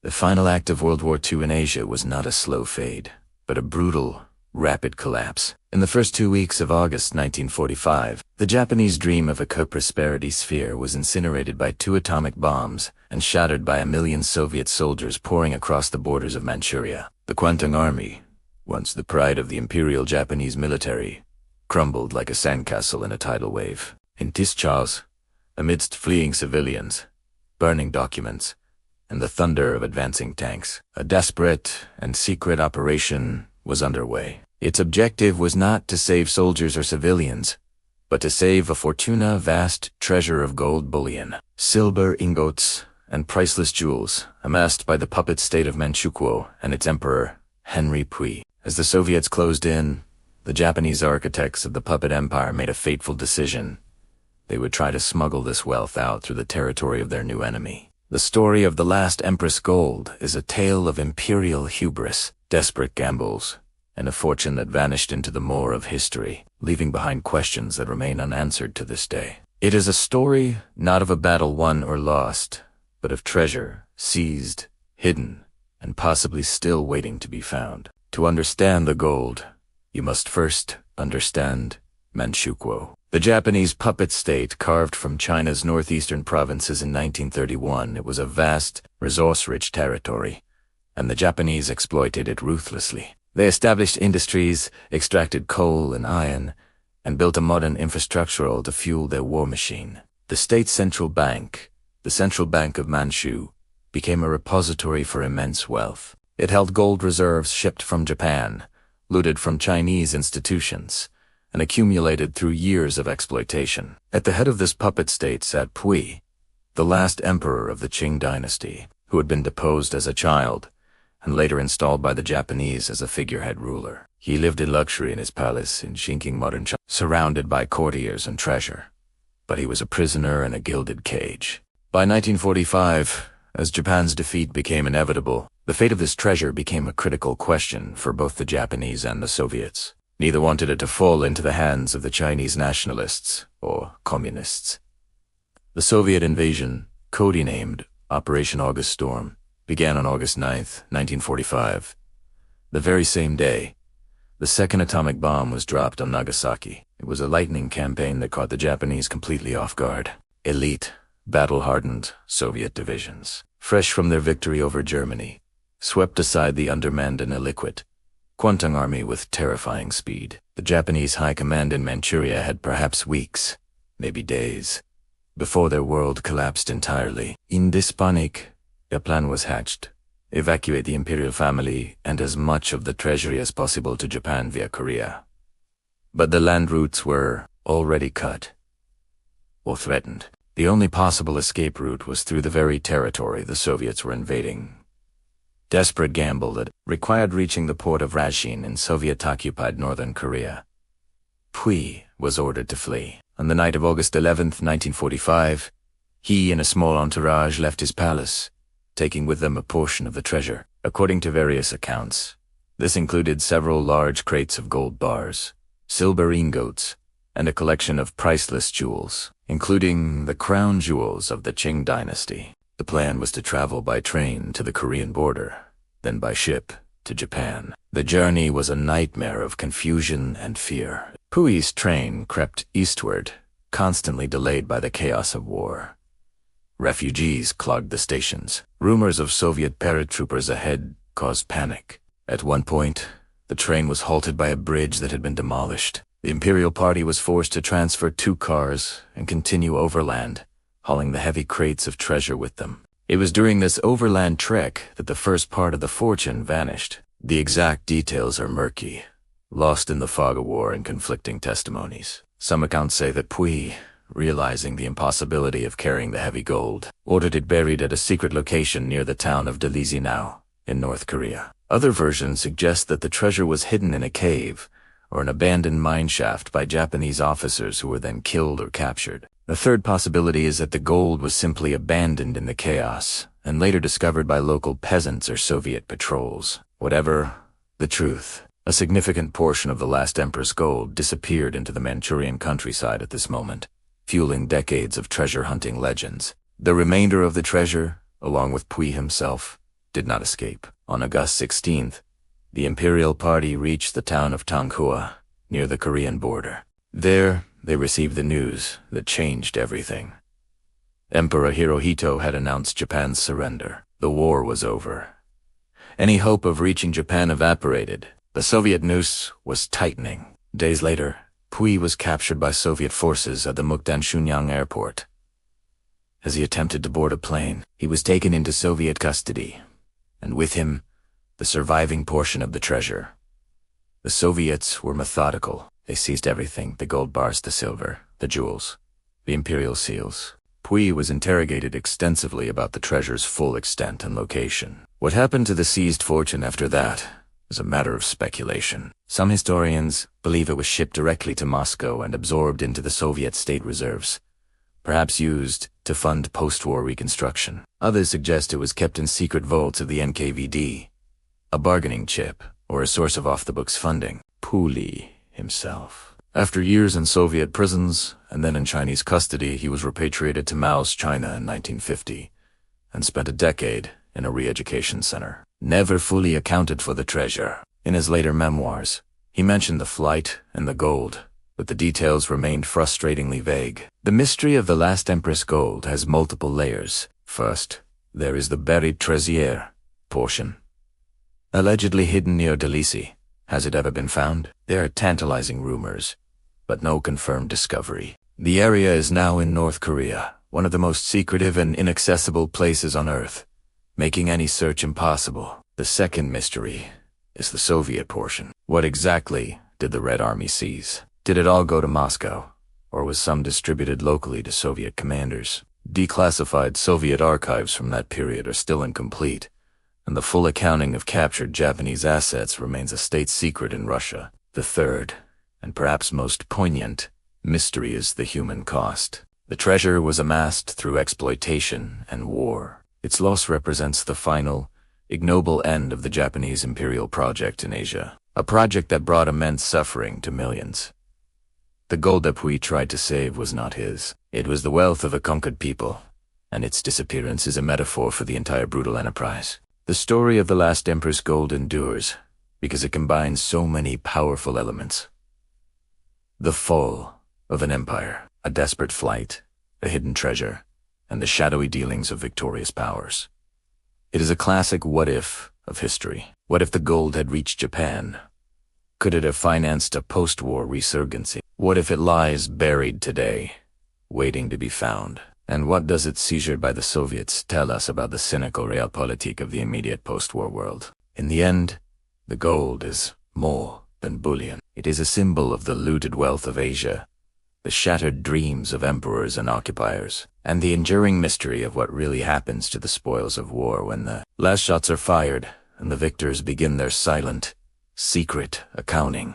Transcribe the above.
The final act of World War II in Asia was not a slow fade, but a brutal, rapid collapse. In the first 2 weeks of August 1945, the Japanese dream of a co-prosperity sphere was incinerated by 2 atomic bombs and shattered by 1 million Soviet soldiers pouring across the borders of Manchuria. The Kwantung Army, once the pride of the imperial Japanese military, crumbled like a sandcastle in a tidal wave. In Tischaz, amidst fleeing civilians, burning documents, and the thunder of advancing tanks, a desperate and secret operation was underway. Its objective was not to save soldiers or civilians, but to save a fortuna, vast treasure of gold bullion, silver ingots, and priceless jewels amassed by the puppet state of Manchukuo and its emperor, Henry Puyi. As the Soviets closed in, the Japanese architects of the puppet empire made a fateful decision. They would try to smuggle this wealth out through the territory of their new enemy. The story of the last Empress Gold is a tale of imperial hubris, desperate gambles, and a fortune that vanished into the moor of history, leaving behind questions that remain unanswered to this day. It is a story not of a battle won or lost, but of treasure seized, hidden, and possibly still waiting to be found. To understand the gold, you must first understand Manchukuo. The Japanese puppet state carved from China's northeastern provinces in 1931, it was a vast, resource-rich territory, and the Japanese exploited it ruthlessly. They established industries, extracted coal and iron, and built a modern infrastructure to fuel their war machine. The state's central bank, the Central Bank of Manchu, became a repository for immense wealth. It held gold reserves shipped from Japan, looted from Chinese institutions, and accumulated through years of exploitation. At the head of this puppet state sat Puyi, the last emperor of the Qing dynasty, who had been deposed as a child and later installed by the Japanese as a figurehead ruler. He lived in luxury in his palace in Xinqing modern China, surrounded by courtiers and treasure, but he was a prisoner in a gilded cage. By 1945, as Japan's defeat became inevitable, the fate of this treasure became a critical question for both the Japanese and the Soviets. Neither wanted it to fall into the hands of the Chinese nationalists or communists. The Soviet invasion, codenamed Operation August Storm, began on August 9, 1945. The very same day, the second atomic bomb was dropped on Nagasaki. It was a lightning campaign that caught the Japanese completely off guard. Elite, battle-hardened Soviet divisions, fresh from their victory over Germany, swept aside the undermanned and ill-equipped Kwantung Army with terrifying speed. The Japanese high command in Manchuria had perhaps weeks, maybe days, before their world collapsed entirely. In this panic, a plan was hatched: evacuate the imperial family and as much of the treasury as possible to Japan via Korea. But the land routes were already cut or threatened. The only possible escape route was through the very territory the Soviets were invading. Desperate gamble that required reaching the port of Rashin in Soviet-occupied northern Korea. Puyi was ordered to flee. On the night of August 11, 1945, he and a small entourage left his palace, taking with them a portion of the treasure. According to various accounts, this included several large crates of gold bars, silver ingots, and a collection of priceless jewels, including the crown jewels of the Qing dynasty. The plan was to travel by train to the Korean border, then by ship to Japan. The journey was a nightmare of confusion and fear. Puyi's train crept eastward, constantly delayed by the chaos of war. Refugees clogged the stations. Rumors of Soviet paratroopers ahead caused panic. At one point, the train was halted by a bridge that had been demolished. The Imperial Party was forced to transfer 2 cars and continue overland, hauling the heavy crates of treasure with them. It was during this overland trek that the first part of the fortune vanished. The exact details are murky, lost in the fog of war and conflicting testimonies. Some accounts say that Puyi, realizing the impossibility of carrying the heavy gold, ordered it buried at a secret location near the town of Dalizinao in North Korea. Other versions suggest that the treasure was hidden in a cave or an abandoned mine shaft by Japanese officers who were then killed or captured. The third possibility is that the gold was simply abandoned in the chaos and later discovered by local peasants or Soviet patrols. Whatever the truth, a significant portion of the last emperor's gold disappeared into the Manchurian countryside at this moment, fueling decades of treasure-hunting legends. The remainder of the treasure, along with Puyi himself, did not escape. On August 16th, the imperial party reached the town of Manchukuo, near the Korean border. There, they received the news that changed everything. Emperor Hirohito had announced Japan's surrender. The war was over. Any hope of reaching Japan evaporated. The Soviet noose was tightening. Days later, Puyi was captured by Soviet forces at the Mukden-Shenyang airport. As he attempted to board a plane, he was taken into Soviet custody, and with him, the surviving portion of the treasure. The Soviets were methodical. They seized everything: the gold bars, the silver, the jewels, the imperial seals. Puyi was interrogated extensively about the treasure's full extent and location. What happened to the seized fortune after that is a matter of speculation. Some historians believe it was shipped directly to Moscow and absorbed into the Soviet state reserves, perhaps used to fund post-war reconstruction. Others suggest it was kept in secret vaults of the NKVD, a bargaining chip or a source of off-the-books funding. Puyi himself. After years in Soviet prisons and then in Chinese custody, he was repatriated to Mao's China in 1950 and spent a decade in a re-education center. Never fully accounted for the treasure. In his later memoirs, he mentioned the flight and the gold, but the details remained frustratingly vague. The mystery of the last Empress gold has multiple layers. First, there is the buried treasure portion, allegedly hidden near Tbilisi. Has it ever been found? There are tantalizing rumors, but no confirmed discovery. The area is now in North Korea, one of the most secretive and inaccessible places on Earth, making any search impossible. The second mystery is the Soviet portion. What exactly did the Red Army seize? Did it all go to Moscow, or was some distributed locally to Soviet commanders? Declassified Soviet archives from that period are still incomplete, and the full accounting of captured Japanese assets remains a state secret in Russia. The third, and perhaps most poignant, mystery is the human cost. The treasure was amassed through exploitation and war. Its loss represents the final, ignoble end of the Japanese imperial project in Asia, a project that brought immense suffering to millions. The gold that Puyi tried to save was not his. It was the wealth of a conquered people, and its disappearance is a metaphor for the entire brutal enterprise. The story of the last Emperor's gold endures because it combines so many powerful elements. The fall of an empire, a desperate flight, a hidden treasure, and the shadowy dealings of victorious powers. It is a classic what-if of history. What if the gold had reached Japan? Could it have financed a post-war resurgency? What if it lies buried today, waiting to be found? And what does its seizure by the Soviets tell us about the cynical realpolitik of the immediate post-war world? In the end, the gold is more than bullion. It is a symbol of the looted wealth of Asia, the shattered dreams of emperors and occupiers, and the enduring mystery of what really happens to the spoils of war when the last shots are fired and the victors begin their silent, secret accounting.